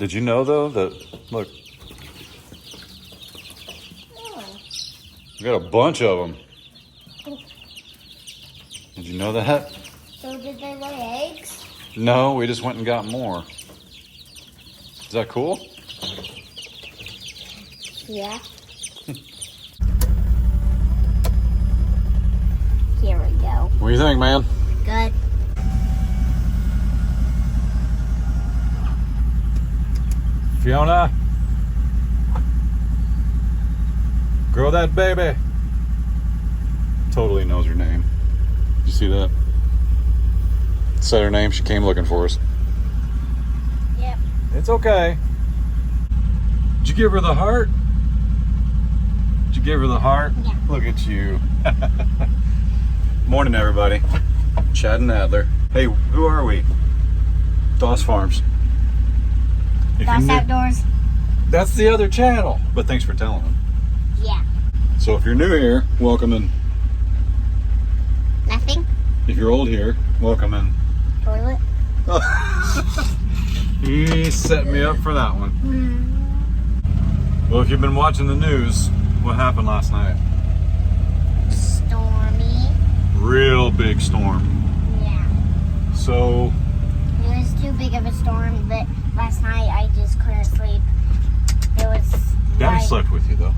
Did you know though that, look, we got a bunch of them. Did you know that? So did they lay eggs? No, we just went and got more. Is that cool? Yeah. Here we go. What do you think, man? Good. Fiona, grow that baby. Totally knows her name. Did you see that? Said her name. She came looking for us. Yep. It's okay. Did you give her the heart? Did you give her the heart? Yeah. Look at you. Morning, everybody. Chad and Adler. Hey, who are we? Doss Farms. If Doss you're new- Outdoors. That's the other channel. But thanks for telling them. Yeah. So if you're new here, welcome in. Nothing? If you're old here, welcome in. Toilet? He set me up for that one. Well, if you've been watching the news, what happened last night? Stormy. Real big storm. Yeah. So, It was too big of a storm, but last night I just couldn't sleep. It was Daddy like, slept with you though.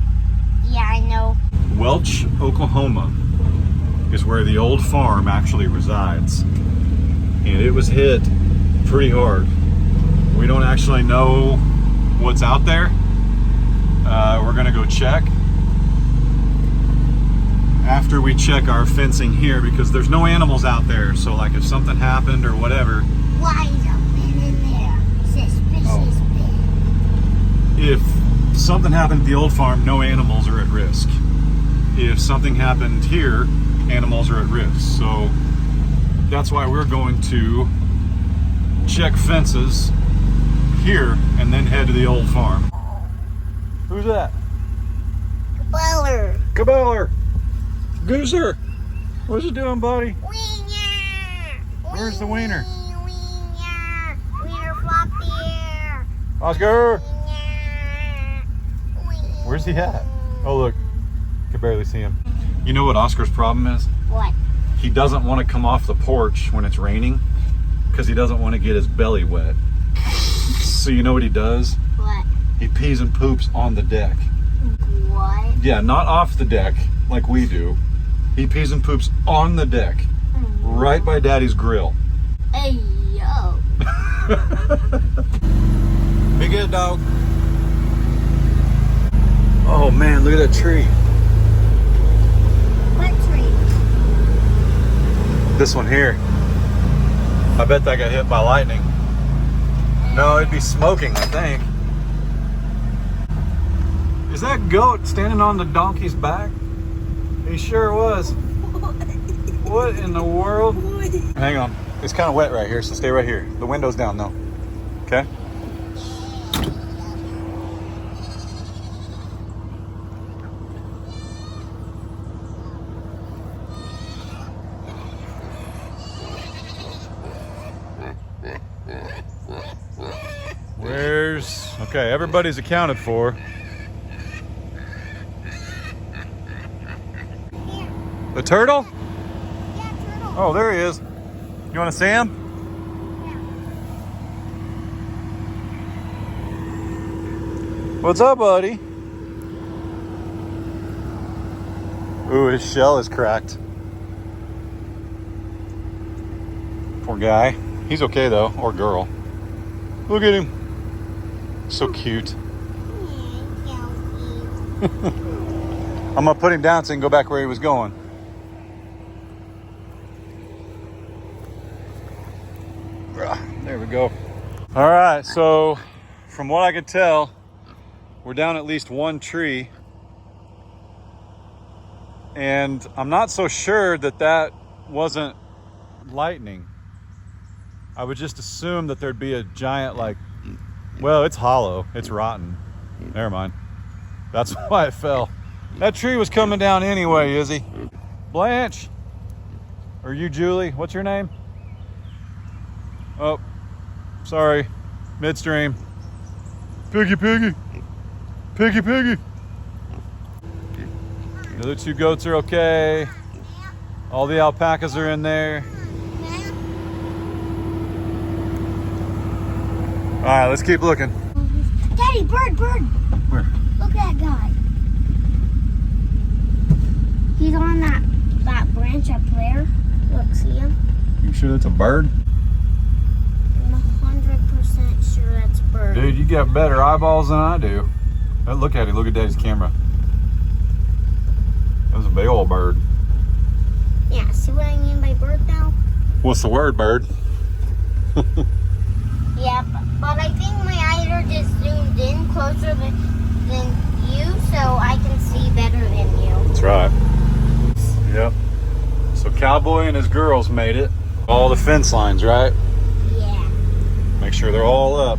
Yeah, I know. Welch, Oklahoma is where the old farm actually resides. And it was hit pretty hard. We don't actually know what's out there. We're gonna go check after we check our fencing here because there's no animals out there. So like if something happened or whatever. Why is a bin in there? Suspicious bin. If something happened at the old farm, no animals are at risk. If something happened here, animals are at risk. So that's why we're going to check fences here and then head to the old farm. Who's that? Baller. Cabeller. Gooser. What's it doing, buddy? Wiener. Where's the wiener? Wiener. Wiener flop here. Oscar. Wiener. Where's he at? Oh, look. Can barely see him. You know what Oscar's problem is? What? He doesn't want to come off the porch when it's raining because he doesn't want to get his belly wet. So you know what he does? What? He pees and poops on the deck. What? Yeah, not off the deck like we do. He pees and poops on the deck, right by Daddy's grill. Hey, yo. Be good, dog. Oh man, look at that tree. What tree? This one here. I bet that got hit by lightning. No, it'd be smoking, I think. Is that goat standing on the donkey's back? He sure was. What in the world? Hang on. It's kind of wet right here, so stay right here. The window's down though. Okay? Okay, everybody's accounted for. The turtle? Yeah, turtle. Oh, there he is. You want to see him? What's up, buddy? Ooh, his shell is cracked. Poor guy. He's okay though, or girl. Look at him. So cute. I'm gonna put him down so he can go back where he was going. There we go. All right, so from what I could tell, we're down at least one tree. And I'm not so sure that that wasn't lightning. I would just assume that there'd be a giant, like, well, it's hollow, it's rotten. Never mind. That's why it fell. That tree was coming down anyway, Izzy. Blanche, or you, Julie, what's your name? Oh, sorry, midstream. Piggy, piggy. Piggy, piggy. The other two goats are okay. All the alpacas are in there. All right, let's keep looking. Daddy, bird, bird. Where? Look at that guy. He's on that branch up there. Look, see him? You sure that's a bird? I'm 100% sure that's a bird. Dude, you got better eyeballs than I do. Look at it. Look at Daddy's camera. That was a big old bird. Yeah, see what I mean by bird now? What's the word, bird? Yeah, but I think my eyes are just zoomed in closer than you, so I can see better than you. That's right. Yep. So Cowboy and his girls made it. All the fence lines, right? Yeah. Make sure they're all up.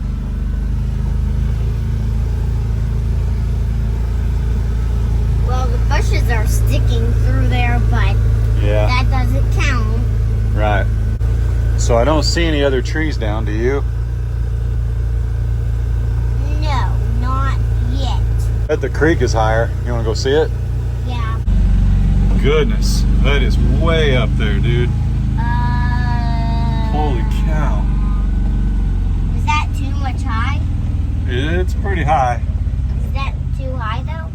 Well, the bushes are sticking through there, but Yeah. that doesn't count. Right. So I don't see any other trees down, do you? No, not yet. Bet the creek is higher. You want to go see it? Yeah. Goodness, that is way up there, dude. Holy cow. Is that too much high? It's pretty high. Is that too high, though?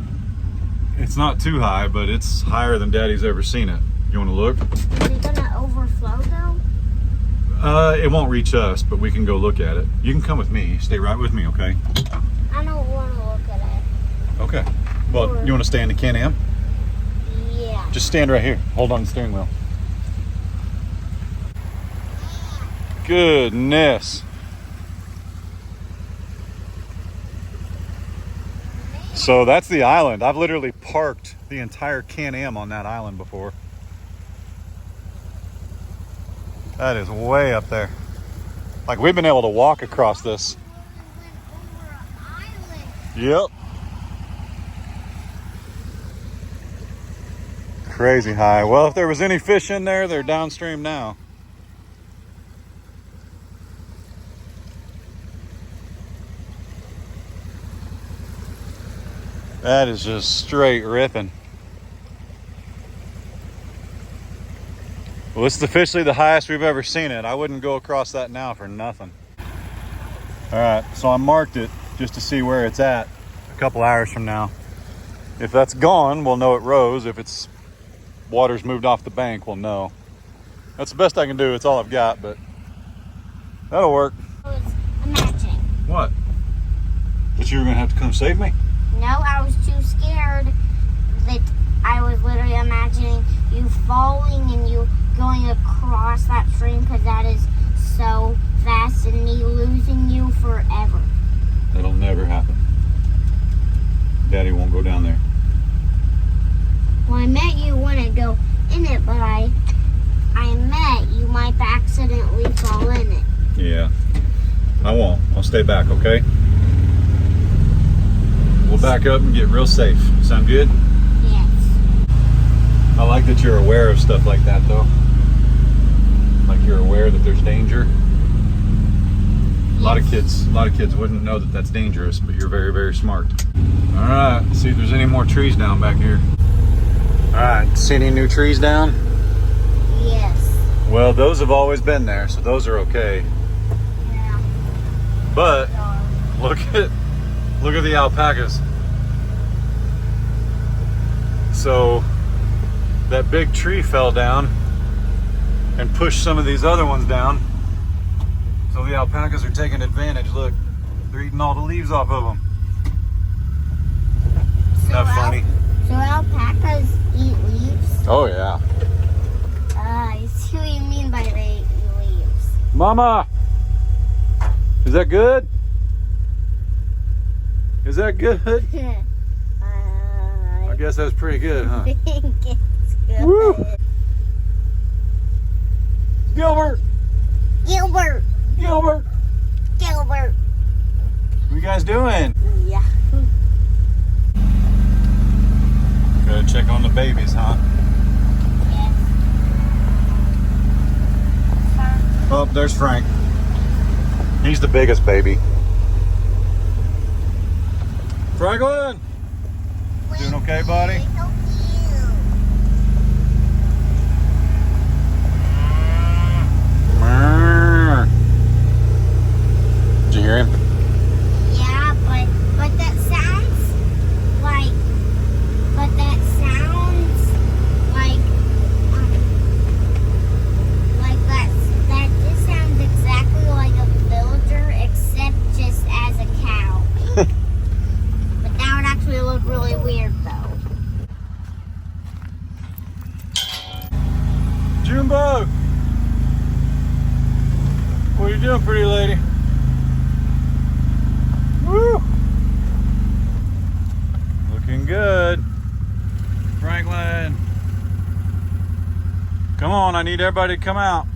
It's not too high, but it's higher than Daddy's ever seen it. You want to look? Is it gonna overflow, though? It won't reach us, but we can go look at it. You can come with me. Stay right with me, okay? I don't want to look at it. Okay. Well, you want to stay in the Can-Am? Yeah. Just stand right here. Hold on the steering wheel. Goodness. So that's the island. I've literally parked the entire Can-Am on that island before. That is way up there. Like we've been able to walk across this. Yep. Crazy high. Well, if there was any fish in there, they're downstream now. That is just straight ripping. Well, this is officially the highest we've ever seen it. I wouldn't go across that now for nothing. All right, so I marked it just to see where it's at a couple hours from now. If that's gone, we'll know it rose. If it's water's moved off the bank, we'll know. That's the best I can do. It's all I've got, but that'll work. I was imagining. What? That you were gonna have to come save me? No, I was too scared that I was literally imagining you falling and you going across that stream because that is so fast and me losing you forever. That'll never happen. Daddy won't go down there. Well, I meant you wouldn't go in it, but I meant you might accidentally fall in it. Yeah, I won't. I'll stay back, okay? We'll back up and get real safe. Sound good? Yes. I like that you're aware of stuff like that, though. Like you're aware that there's danger. A lot of kids wouldn't know that that's dangerous, but you're very, very smart. All right, see if there's any more trees down back here. All right, see any new trees down? Yes. Well, those have always been there, so those are okay. Yeah. But look at the alpacas. So that big tree fell down and pushed some of these other ones down. So the alpacas are taking advantage. Look, they're eating all the leaves off of them. Isn't that funny? So alpacas eat leaves? Oh yeah. I see what you mean by they eat leaves. Mama, is that good? Is that good? I guess that's pretty good, huh? I think it's good. Woo! Gilbert! Gilbert! Gilbert! Gilbert! What you guys doing? Yeah. Gotta check on the babies, huh? Yes. Oh, there's Frank. He's the biggest baby. Franklin! Doing okay, buddy? So Did you hear him? yeah, but that sounds like that just sounds exactly like a villager, except just as a cow. But that would actually look really weird, though. Jumbo! What are you doing, pretty lady? Woo! Looking good. Franklin! Come on, I need everybody to come out.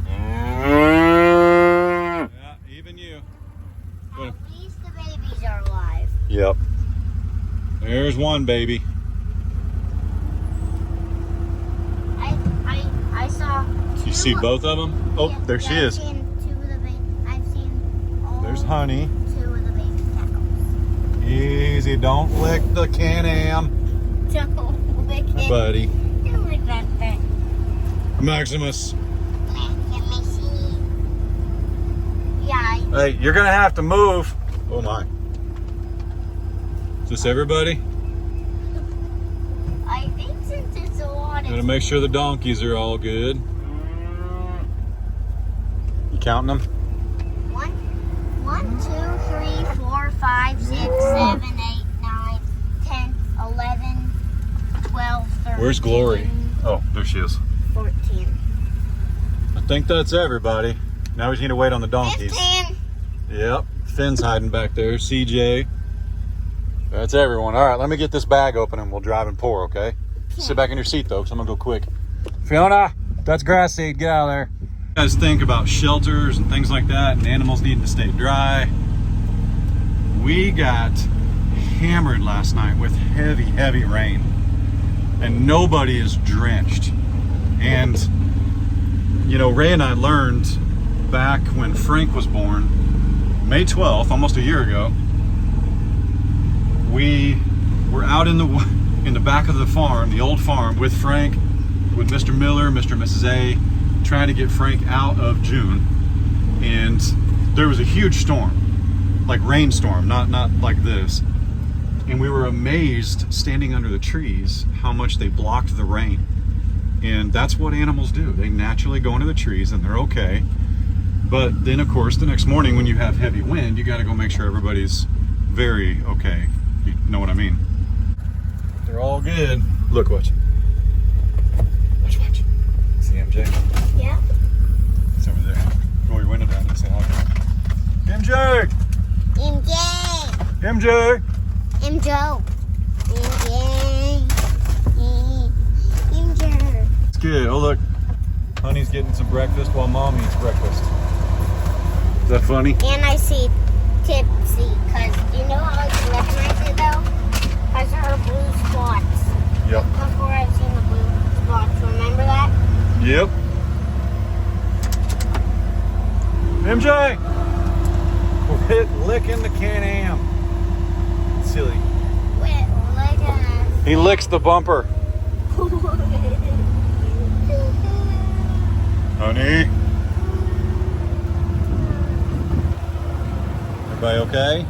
Yeah, even you. At least the babies are alive. Yep. There's one baby. I saw two. You see both of them? Oh, Yeah, there she I've is. seen two of the I've seen all There's Honey. two of the baby cows. Easy, don't lick the Can-Am, Don't lick it. buddy. Don't lick that thing. Maximus. Let me see. Yeah. Hey, you're gonna have to move. Oh my. Is this everybody? I think since it's a lot, Gotta make sure the donkeys are all good. You counting them? 1, 2, 3, 4, 5, 6, 7, 8, 9, 10, 11, 12, 13. Where's Glory? Oh, there she is. 14. I think that's everybody. Now we just need to wait on the donkeys. 15. Yep. Finn's hiding back there. CJ. That's everyone. All right, let me get this bag open and we'll drive and pour, okay? Sit back in your seat though, because I'm gonna go quick. Fiona, that's grass seed. Get out of there. You guys think about shelters and things like that, and animals needing to stay dry. We got hammered last night with heavy, heavy rain, and nobody is drenched. And you know, Ray and I learned back when Frank was born, May 12th, almost a year ago. We were out in the back of the farm, the old farm, with Frank, with Mr. Miller, Mr. and Mrs. A, trying to get Frank out of June. And there was a huge storm, like rainstorm, not like this. And we were amazed, standing under the trees, how much they blocked the rain. And that's what animals do. They naturally go into the trees and they're okay. But then, of course, the next morning when you have heavy wind, you got to go make sure everybody's very okay. You know what I mean? They're all good. Look, watch. Watch. See MJ? Yeah. It's over there. Roll your window down and say hi. MJ! MJ. MJ! MJ. MJ. It's good. Oh, look. Honey's getting some breakfast while Mom eats breakfast. Is that funny? And I see Tipsy, because you know how I can recognize it though? Because of her blue spots. Yep. Before I've seen the blue spots. Remember that? Yep. MJ! Quit licking the Can-Am. Silly. Quit licking us. He licks the bumper. Honey? Everybody okay?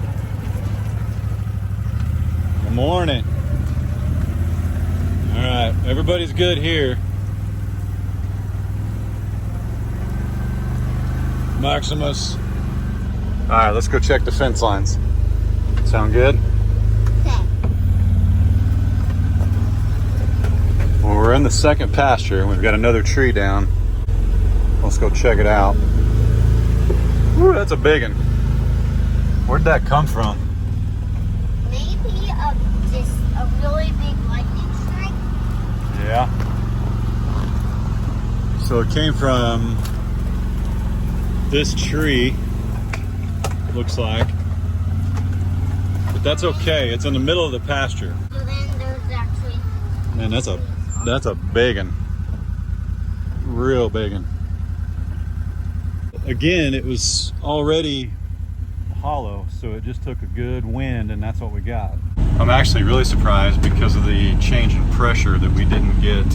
Good morning. All right, everybody's good here. Maximus. All right, let's go check the fence lines. Sound good? Okay. Well, we're in the second pasture and we've got another tree down. Let's go check it out. Woo, that's a big one. Where'd that come from? Maybe just a really big lightning strike. Yeah. So it came from this tree, looks like. But that's okay. It's in the middle of the pasture. So then there's actually. Man, that's a big one. Real big one. Again, it was already hollow, so it just took a good wind, and that's what we got. I'm actually really surprised because of the change in pressure that we didn't get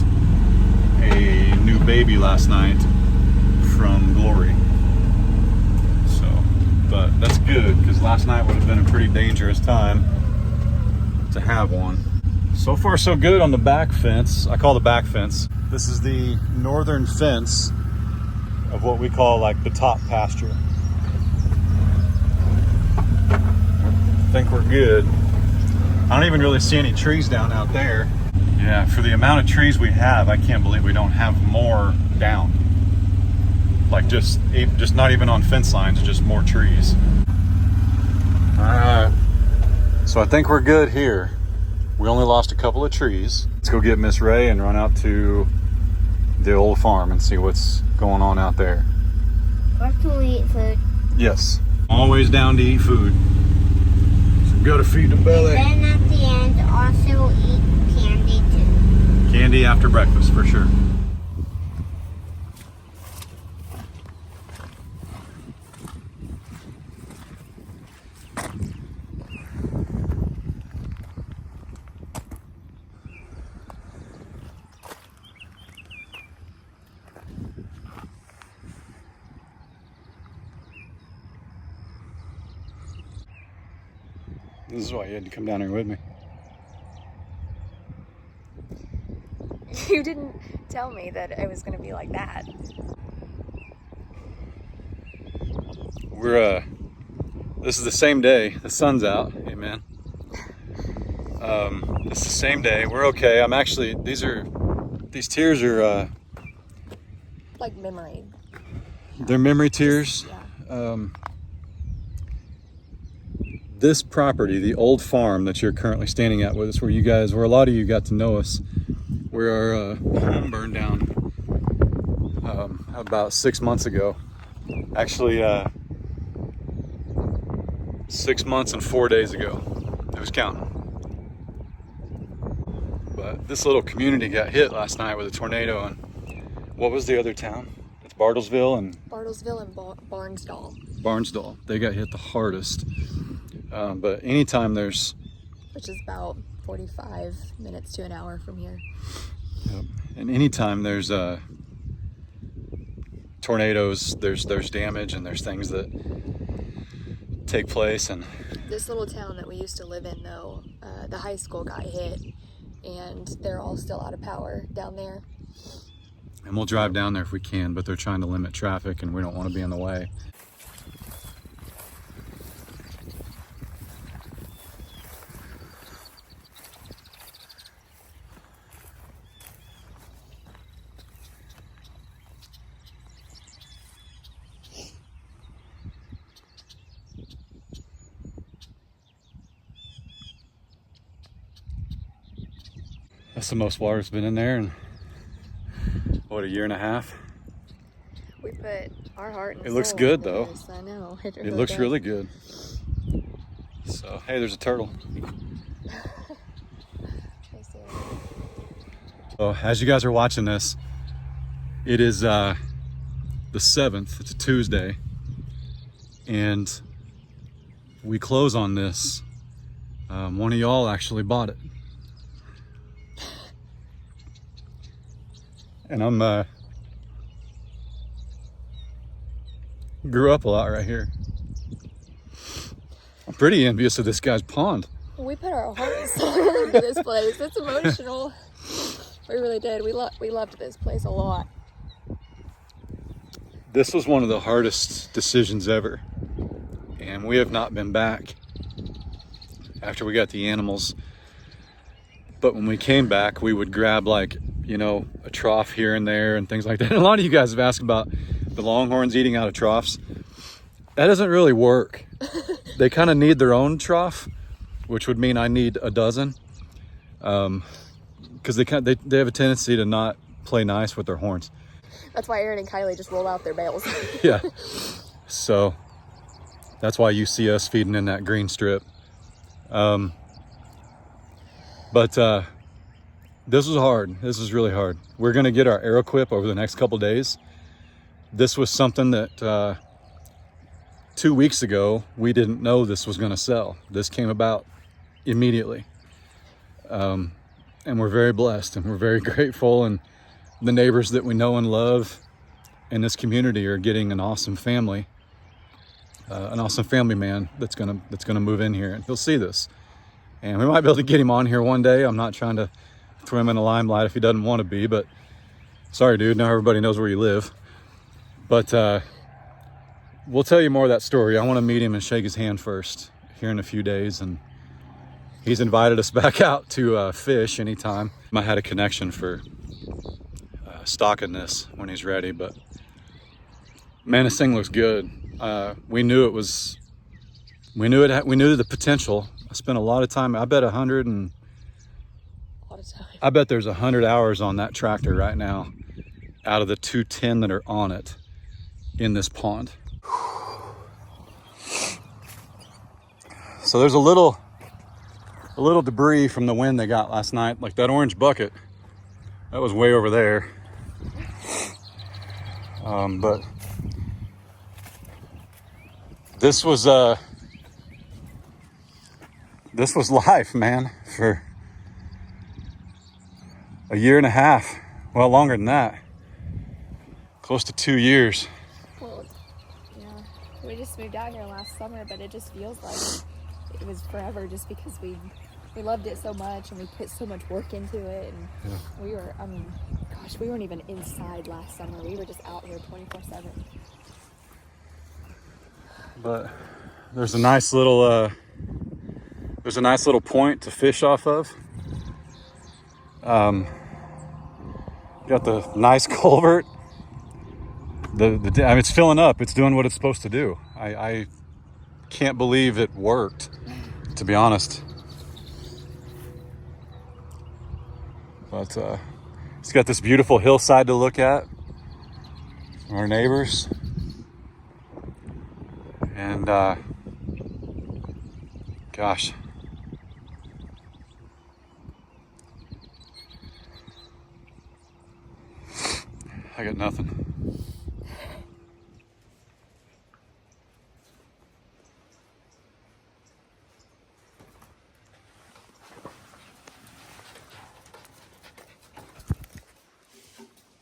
a new baby last night from Glory. So, but that's good, because last night would have been a pretty dangerous time to have one. So far so good on the back fence. I call the back fence. This is the northern fence of what we call like the top pasture. I think we're good. I don't even really see any trees down out there. Yeah, for the amount of trees we have, I can't believe we don't have more down. Like just not even on fence lines, just more trees. Alright, so I think we're good here. We only lost a couple of trees. Let's go get Miss Ray and run out to the old farm and see what's going on out there. Or can we eat food? Yes, always down to eat food. So we gotta feed the belly. And then at the end, also eat candy too. Candy after breakfast for sure. This is why you had to come down here with me. You didn't tell me that it was going to be like that. This is the same day. The sun's out. Amen. This is the same day. We're okay. I'm actually, these tears are, Like memory. they're memory tears. Yeah. This property, the old farm that you're currently standing at with us, where a lot of you got to know us, where our home burned down about 6 months ago. Actually, 6 months and 4 days ago. It was counting. But this little community got hit last night with a tornado, and what was the other town? It's Bartlesville and Barnsdall. They got hit the hardest. But anytime there's, which is about 45 minutes to an hour from here. Yep. And anytime there's tornadoes, there's damage and there's things that take place. And this little town that we used to live in, though, the high school got hit, and they're all still out of power down there. And we'll drive down there if we can, but they're trying to limit traffic, and we don't want to be in the way. That's the most water's been in there in, what, a year and a half? We put our heart and It looks soul good, into though. this. I know. It looks really good. So, hey, there's a turtle. So, as you guys are watching this, it is the 7th. It's a Tuesday. And we close on this. One of y'all actually bought it. And I'm grew up a lot right here. I'm pretty envious of this guy's pond. We put our heart and soul into this place. It's emotional. We really did. We loved this place a lot. This was one of the hardest decisions ever. And we have not been back after we got the animals. But when we came back, we would grab, like, you know, a trough here and there and things like that. And a lot of you guys have asked about the longhorns eating out of troughs. That doesn't really work. They kind of need their own trough, which would mean I need a dozen. Because they have a tendency to not play nice with their horns. That's why Aaron and Kylie just roll out their bales. Yeah. So that's why you see us feeding in that green strip. But this was hard. This was really hard. We're going to get our ArrowQuip over the next couple days. This was something that 2 weeks ago, we didn't know this was going to sell. This came about immediately. And we're very blessed and we're very grateful. And the neighbors that we know and love in this community are getting an awesome family man that's gonna move in here, and he'll see this. And we might be able to get him on here one day. I'm not trying to throw him in the limelight if he doesn't want to be, but sorry, dude. Now everybody knows where you live. But we'll tell you more of that story. I want to meet him and shake his hand first here in a few days, and he's invited us back out to fish anytime. I had a connection for stocking this when he's ready, but man, this thing looks good. We knew the potential. I spent a lot of time. I bet there's 100 hours on that tractor right now out of the 210 that are on it in this pond. So there's a little debris from the wind they got last night, like that orange bucket. That was way over there. But this was life, man, for a year and a half. Well, longer than that. Close to 2 years. Well, yeah, we just moved out here last summer, but it just feels like it was forever just because we loved it so much and we put so much work into it. And we weren't even inside last summer. We were just out here 24/7. But there's a nice little point to fish off of. Got the nice culvert. It's filling up. It's doing what it's supposed to do. I can't believe it worked, to be honest. But it's got this beautiful hillside to look at from our neighbors. And gosh, I got nothing.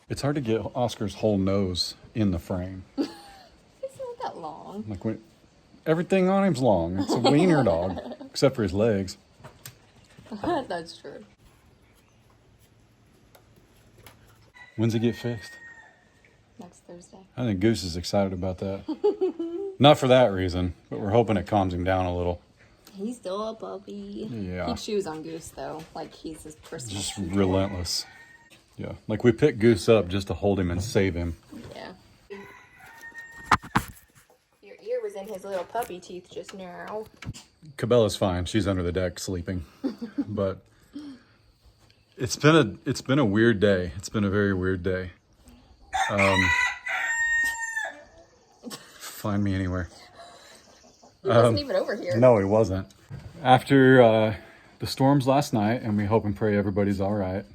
It's hard to get Oscar's whole nose in the frame. It's not that long. Like everything on him's long. It's a wiener dog, except for his legs. That's true. When's it get fixed? Next Thursday. I think Goose is excited about that. Not for that reason, but we're hoping it calms him down a little. He's still a puppy. Yeah. He chews on Goose though, like he's his personal. Just relentless. Yeah, like we picked Goose up just to hold him and save him. Yeah. Your ear was in his little puppy teeth just now. Cabela's fine. She's under the deck sleeping. But it's been a weird day. It's been a very weird day. Find me anywhere. He wasn't even over here. No, he wasn't. After the storms last night, and we hope and pray everybody's all right.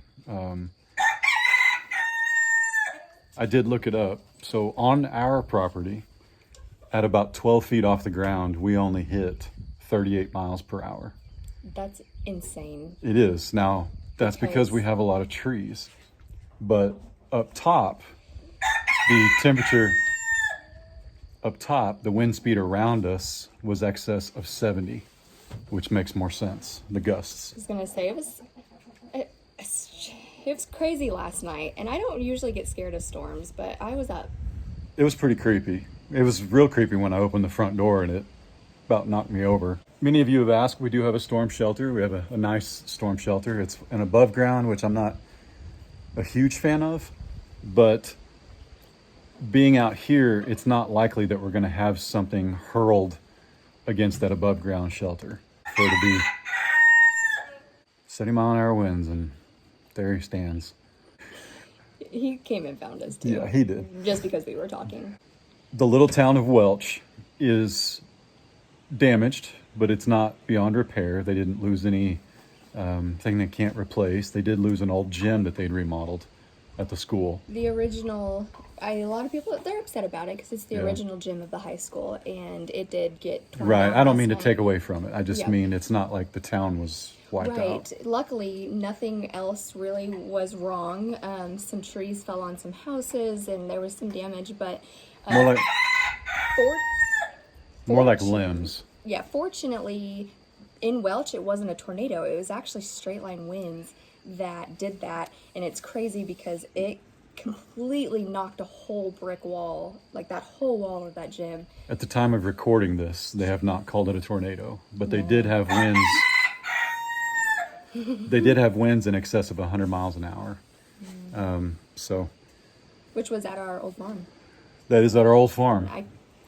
I did look it up. So on our property, at about 12 feet off the ground, we only hit 38 miles per hour. That's insane. It is. Now, that's because we have a lot of trees. But up top, the temperature up top, the wind speed around us was excess of 70, which makes more sense, the gusts. I was gonna say it was crazy last night, and I don't usually get scared of storms, but I was up. It was pretty creepy. It was real creepy when I opened the front door and it about knocked me over. Many of you have asked, we do have a storm shelter. We have a nice storm shelter. It's an above ground, which I'm not a huge fan of, but being out here, it's not likely that we're gonna have something hurled against that above ground shelter for it to be 70-mile-an-hour winds, and there he stands. He came and found us too. Yeah, he did. Just because we were talking. The little town of Welch is damaged, but it's not beyond repair. They didn't lose any thing they can't replace. They did lose an old gym that they'd remodeled, at the school. The original, a lot of people, they're upset about it because it's the Yeah. original gym of the high school, and it did get torn Right. down I don't last mean to night. take away from it. I just Yeah. mean it's not like the town was wiped Right. out. Luckily, nothing else really was wrong. Some trees fell on some houses, and there was some damage, but More like for- like limbs. yeah, fortunately, in Welch, it wasn't a tornado. It was actually straight line winds that did that, and it's crazy because it completely knocked a whole brick wall, like that whole wall of that gym. At the time of recording this, they have not called it a tornado, but they did have winds. They did have winds in excess of 100 miles an hour. So Which was at our old farm. that is at our old farm.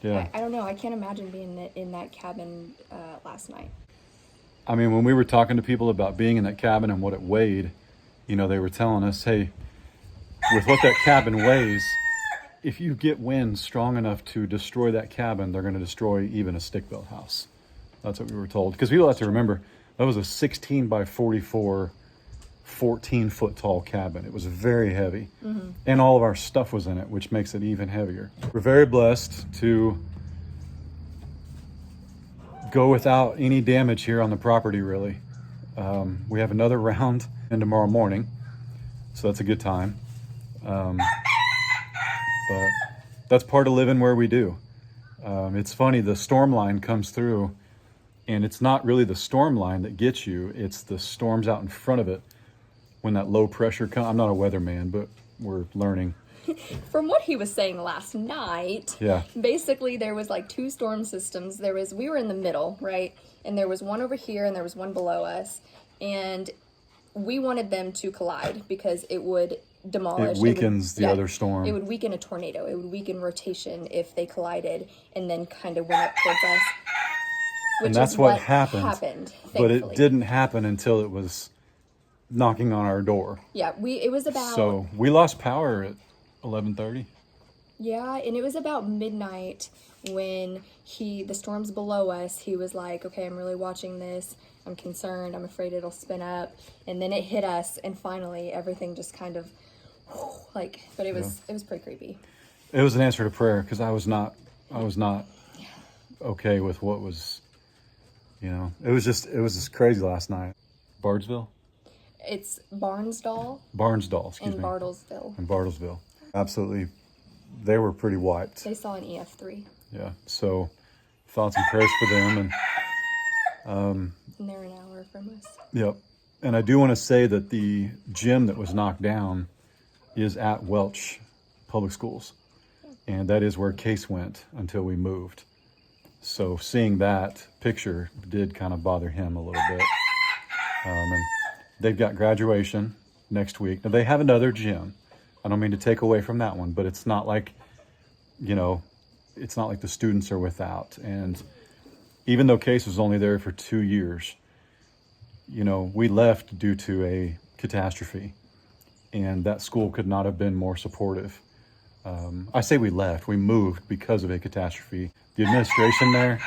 Yeah. I don't know. I can't imagine being in that cabin last night. I mean, when we were talking to people about being in that cabin and what it weighed, you know, they were telling us, hey, with what that cabin weighs, if you get winds strong enough to destroy that cabin, they're going to destroy even a stick-built house. That's what we were told. Because people have to remember, that was a 16 by 44, 14-foot tall cabin. It was very heavy. Mm-hmm. And all of our stuff was in it, which makes it even heavier. We're very blessed to go without any damage here on the property, really. We have another round in tomorrow morning, so that's a good time. But that's part of living where we do. It's funny, the storm line comes through, and it's not really the storm line that gets you, it's the storms out in front of it. When that low pressure comes, I'm not a weatherman, but we're learning. From what he was saying last night, Yeah. basically there was like two storm systems. We were in the middle, right? And there was one over here and there was one below us. And we wanted them to collide because it would demolish. It weakens the other storm. It would weaken a tornado. It would weaken rotation if they collided and then kind of went up towards us. And that's what happened, but thankfully. it didn't happen until it was knocking on our door. Yeah, it was about... So we lost power at 11:30. Yeah, and it was about midnight when the storm's below us. He was like, okay, I'm really watching this. I'm concerned. I'm afraid it'll spin up. And then it hit us, and finally everything just kind of but it was pretty creepy. It was an answer to prayer because I was not okay with what was, you know, it was just crazy last night. Bardsville? It's Barnsdall Barnsdall, and me. Bartlesville. And Bartlesville. Absolutely. They were pretty wiped. They saw an EF3. Yeah. So thoughts and prayers for them. And they're an hour from us. Yep. And I do want to say that the gym that was knocked down is at Welch Public Schools. And that is where Case went until we moved. So seeing that picture did kind of bother him a little bit. And they've got graduation next week. Now they have another gym. I don't mean to take away from that one, but it's not like, you know, it's not like the students are without. And even though Case was only there for 2 years, you know, we left due to a catastrophe, and that school could not have been more supportive. I say we left, we moved because of a catastrophe. The administration there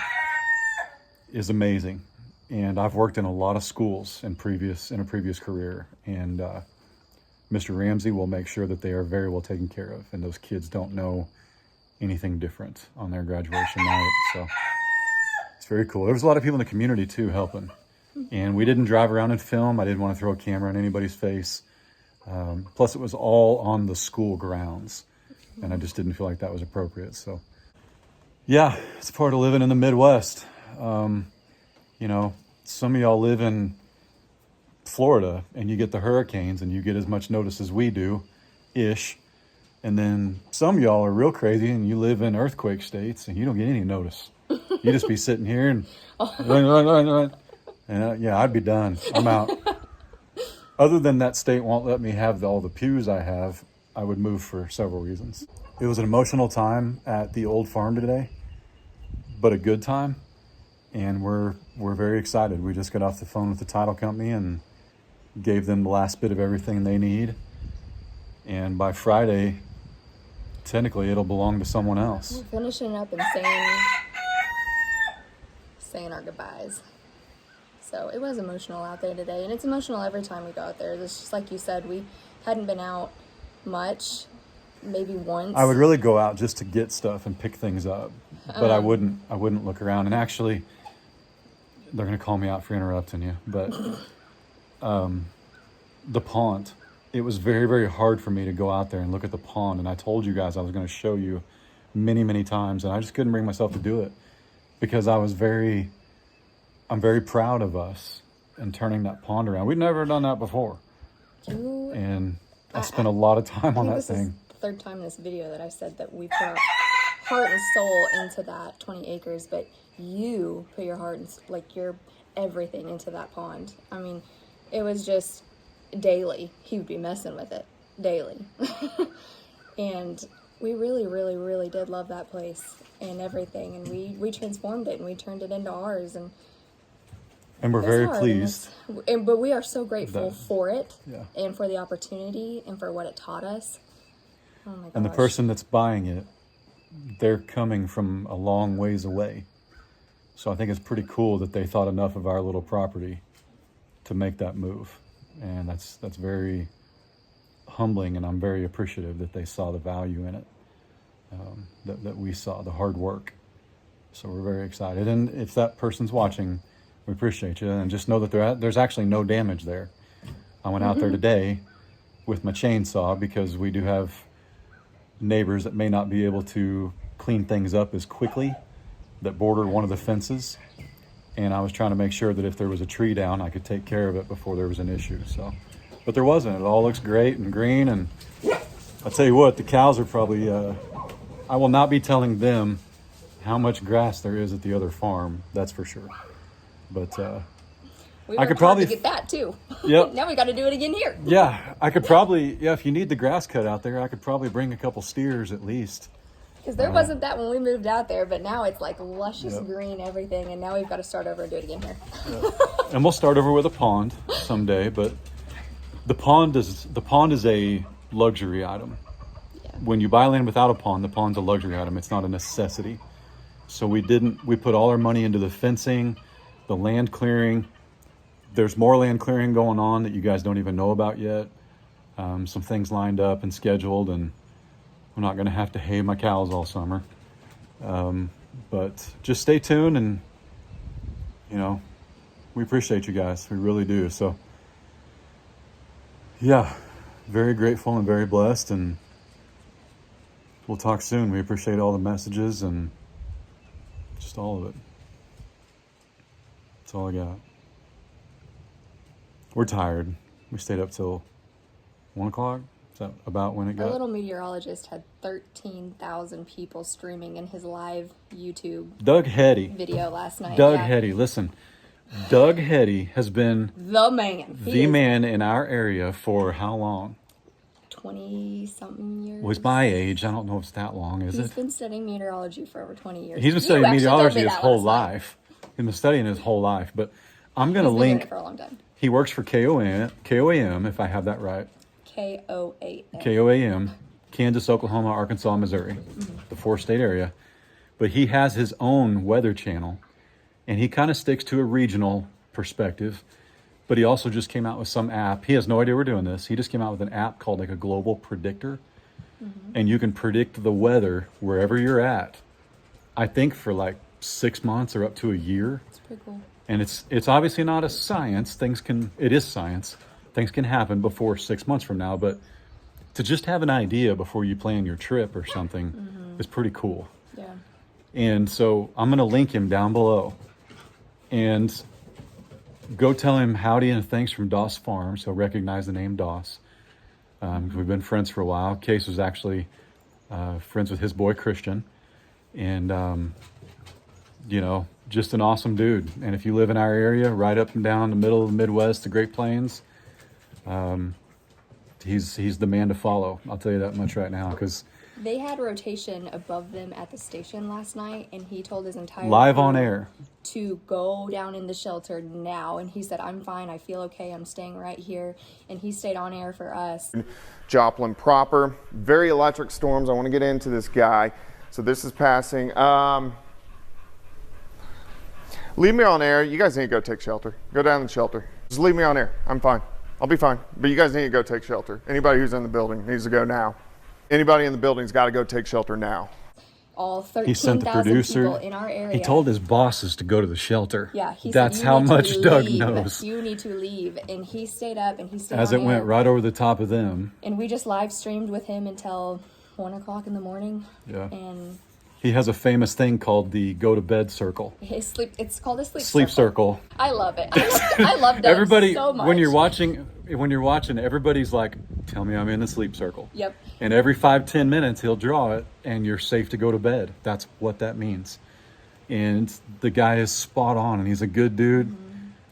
is amazing. And I've worked in a lot of schools in a previous career, and Mr. Ramsey will make sure that they are very well taken care of, and those kids don't know anything different on their graduation night. So it's very cool. There was a lot of people in the community too helping, and we didn't drive around and film. I didn't want to throw a camera in anybody's face. Plus, it was all on the school grounds, and I just didn't feel like that was appropriate. So, yeah, it's part of living in the Midwest. You know, some of y'all live in Florida and you get the hurricanes and you get as much notice as we do, ish. And then some of y'all are real crazy and you live in earthquake states and you don't get any notice. You just be sitting here and yeah, I'd be done. I'm out. Other than that state won't let me have all the pews I have, I would move for several reasons. It was an emotional time at the old farm today, but a good time. And we're very excited. We just got off the phone with the title company and gave them the last bit of everything they need. And by Friday, technically it'll belong to someone else. We're finishing up and saying our goodbyes. So it was emotional out there today, and it's emotional every time we go out there. It's just like you said, we hadn't been out much. Maybe once. I would really go out just to get stuff and pick things up, but I wouldn't look around. And actually, they're going to call me out for interrupting you, but the pond, it was very, very hard for me to go out there and look at the pond. And I told you guys I was going to show you many, many times, and I just couldn't bring myself to do it because I'm very proud of us and turning that pond around. We'd never done that before. And I spent a lot of time on that thing. This is the third time in this video that I said that we put our heart and soul into that 20 acres, but you put your heart and like your everything into that pond. I mean, it was just daily. He would be messing with it daily. And we really, really, really did love that place and everything. And we transformed it and we turned it into ours. And we're very pleased. But we are so grateful for it, yeah, and for the opportunity and for what it taught us. Oh my gosh. And the person that's buying it, they're coming from a long ways away. So I think it's pretty cool that they thought enough of our little property to make that move. And that's very humbling, and I'm very appreciative that they saw the value in it, that we saw the hard work. So we're very excited. And if that person's watching, we appreciate you. And just know that there's actually no damage there. I went out there today with my chainsaw because we do have neighbors that may not be able to clean things up as quickly that border one of the fences. And I was trying to make sure that if there was a tree down, I could take care of it before there was an issue. So, but there wasn't. It all looks great and green. And I'll tell you what, the cows are probably, I will not be telling them how much grass there is at the other farm. That's for sure. But I could probably get that too. Yep. Now we got to do it again here. Yeah, I could probably, if you need the grass cut out there, I could probably bring a couple steers at least. Because there wasn't that when we moved out there, but now it's like luscious green everything, and now we've got to start over and do it again here. And we'll start over with a pond someday, but the pond is a luxury item. Yeah. When you buy land without a pond, the pond's a luxury item. It's not a necessity. So we put all our money into the fencing, the land clearing. There's more land clearing going on that you guys don't even know about yet. Some things lined up and scheduled, and I'm not going to have to hay my cows all summer. But just stay tuned, and, we appreciate you guys. We really do. So, yeah, very grateful and very blessed, and we'll talk soon. We appreciate all the messages and just all of it. That's all I got. We're tired. We stayed up till 1 o'clock. Is that about when it got? Our little meteorologist had 13,000 people streaming in his live YouTube Doug Hetty video last night. Doug Hetty, listen. Doug Hetty has been the man in our area for how long? 20-something years. Well, he's my age. I don't know if it's that long, is it? He's been studying meteorology for over 20 years. He's been studying meteorology his whole life. He's been studying his whole life. But I'm going to link. He's been doing it for a long time. He works for KOAM, if I have that right. KOAM, Kansas, Oklahoma, Arkansas, Missouri, the 4-state area. But he has his own weather channel, and he kind of sticks to a regional perspective. But he also just came out with some app. He has no idea we're doing this. He just came out with an app called like a global predictor, and you can predict the weather wherever you're at. I think for like 6 months or up to a year. It's pretty cool. And it's obviously not a science. It is science. Things can happen before 6 months from now, but to just have an idea before you plan your trip or something is pretty cool. Yeah. And so I'm going to link him down below. And go tell him howdy and thanks from Doss Farms. He'll recognize the name Doss. We've been friends for a while. Case was actually friends with his boy Christian. And, just an awesome dude. And if you live in our area, right up and down the middle of the Midwest, the Great Plains, he's the man to follow. I'll tell you that much right now, because they had rotation above them at the station last night, and he told his entire live on air to go down in the shelter now. And he said, "I'm fine. I feel okay. I'm staying right here." And he stayed on air for us. Joplin proper, very electric storms. I want to get into this guy. So this is passing. Leave me on air. You guys need to go take shelter. Go down in the shelter. Just leave me on air. I'm fine. I'll be fine. But you guys need to go take shelter. Anybody who's in the building needs to go now. Anybody in the building's got to go take shelter now. All He sent the 13,000 producer. people in our area. He told his bosses to go to the shelter. Yeah, he That's said, how "You need much to Doug leave. knows. You need to leave." And he stayed up and he stayed As on it went air. right over the top of them. And we just live streamed with him until 1 o'clock in the morning. Yeah. And He has a famous thing called the go to bed circle. it's called a Sleep circle. I love it. I love Doug Everybody, so much. when you're watching, everybody's like, "Tell me I'm in the sleep circle." Yep. And every 5-10 minutes, he'll draw it, and you're safe to go to bed. That's what that means. And the guy is spot on, and he's a good dude.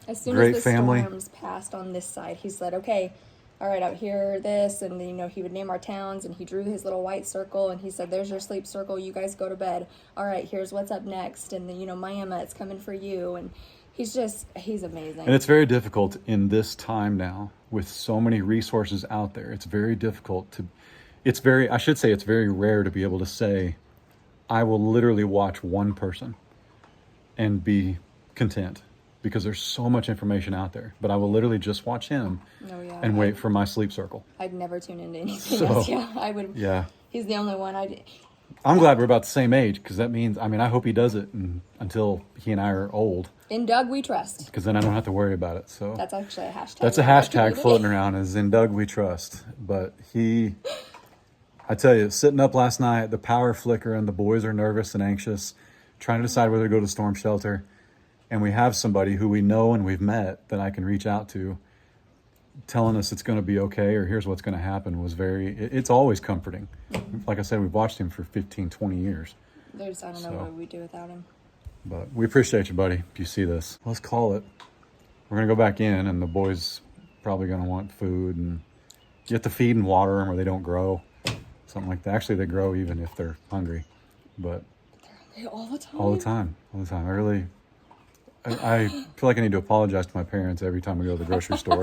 As soon Great as the family. storms passed on this side, he said, "Okay, all right, out here, this," and you know, he would name our towns, and he drew his little white circle, and he said, "There's your sleep circle. You guys go to bed. All right, here's what's up next, and then you know, Miami, it's coming for you." And he's amazing. And it's very difficult in this time now with so many resources out there. It's very difficult to, it's very rare to be able to say, I will literally watch one person and be content, because there's so much information out there. But I will literally just watch him and wait for my sleep circle. I'd never tune into anything else. Yeah, I would. Yeah. He's the only one. I'm glad we're about the same age, because that means, I hope he does it until he and I are old, In Doug, we trust. because then I don't have to worry about it. So That's actually a hashtag. that's a hashtag floating around, is in Doug we trust. But I tell you, sitting up last night, the power flicker, and the boys are nervous and anxious, trying to decide whether to go to storm shelter. And we have somebody who we know and we've met that I can reach out to, telling us it's going to be okay, or here's what's going to happen, it's always comforting. Like I said, we've watched him for 15, 20 years. I don't know what we'd do without him. But we appreciate you, buddy, if you see this. Let's call it. We're going to go back in, and the boys probably going to want food, and you have to feed and water them or they don't grow. Something like that. Actually, they grow even if they're hungry. But All the time. all the time. I feel like I need to apologize to my parents every time we go to the grocery store.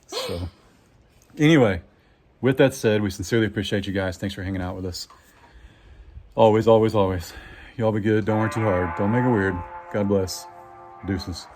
So anyway, with that said, we sincerely appreciate you guys. Thanks for hanging out with us. Always, always, always. You all be good. Don't work too hard. Don't make it weird. God bless. Deuces.